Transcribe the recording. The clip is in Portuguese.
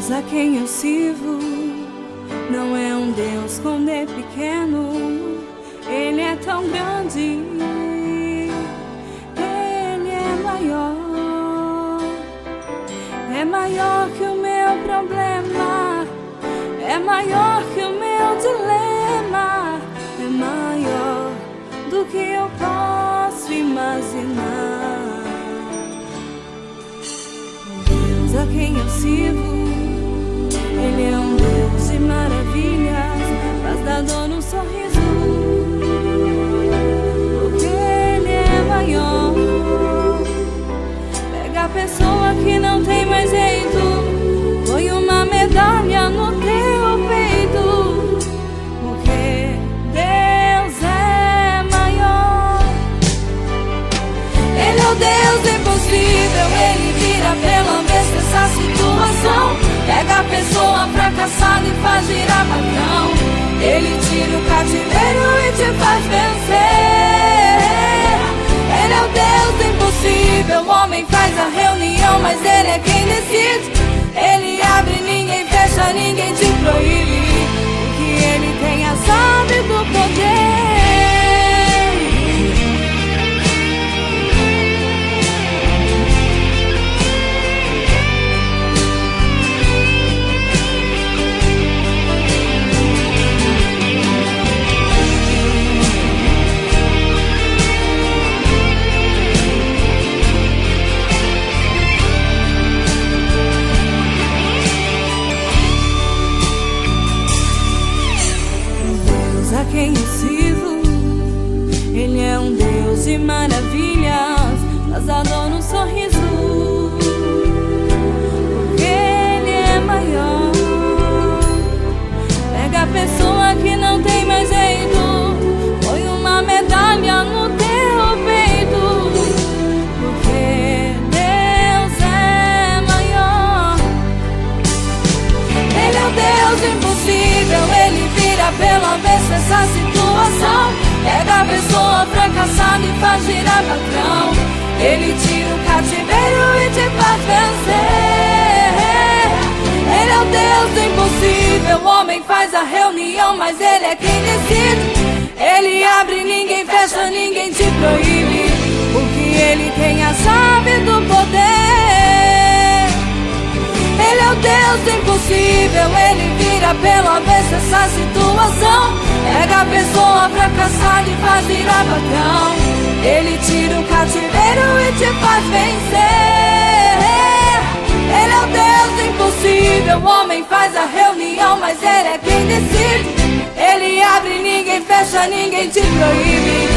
Deus a quem eu sirvo não é um Deus com D pequeno. Ele é tão grande, Ele é maior que o meu problema, é maior que o meu dilema, é maior do que eu posso imaginar. O Deus a quem eu sirvo, Ele é um Deus de maravilhas, faz da dor um sorriso, porque Ele é maior. Pega a pessoa que não tem mais jeito, põe uma medalha no teu peito, porque Deus é maior. Ele é o Deus impossível, Ele vira pela vez essa situação. Pega a pessoa fracassada e faz girar patrão. Ele tira o cativeiro e te faz vencer. Ele é o Deus impossível, o homem faz a reunião, mas Ele é quem decide. Ele abre, ninguém fecha, ninguém te proíbe, porque Ele tem a chave do poder. A quem eu sirvo, Ele é um Deus de maravilhas, mas adora um sorriso, porque Ele é maior. Pega a pessoa que não tem mais jeito, põe uma medalha no teu peito, porque Deus é maior. Ele é o Deus impossível, Ele vira pela vez essa situação. Pega a pessoa fracassada e faz girar patrão. Ele tira o cativeiro e te faz vencer. Ele é o Deus do impossível, o homem faz a reunião, mas Ele é quem decide. Ele abre, ninguém fecha, ninguém te proíbe, porque Ele tem a chave do poder. Ele é o Deus do impossível, Ele vira pelo avesso essa situação. Pega a pessoa fracassada e faz virar patrão. Ele tira o cativeiro e te faz vencer. Ele é o Deus do impossível, o homem faz a reunião, mas Ele é quem decide. Ele abre, ninguém fecha, ninguém te proíbe,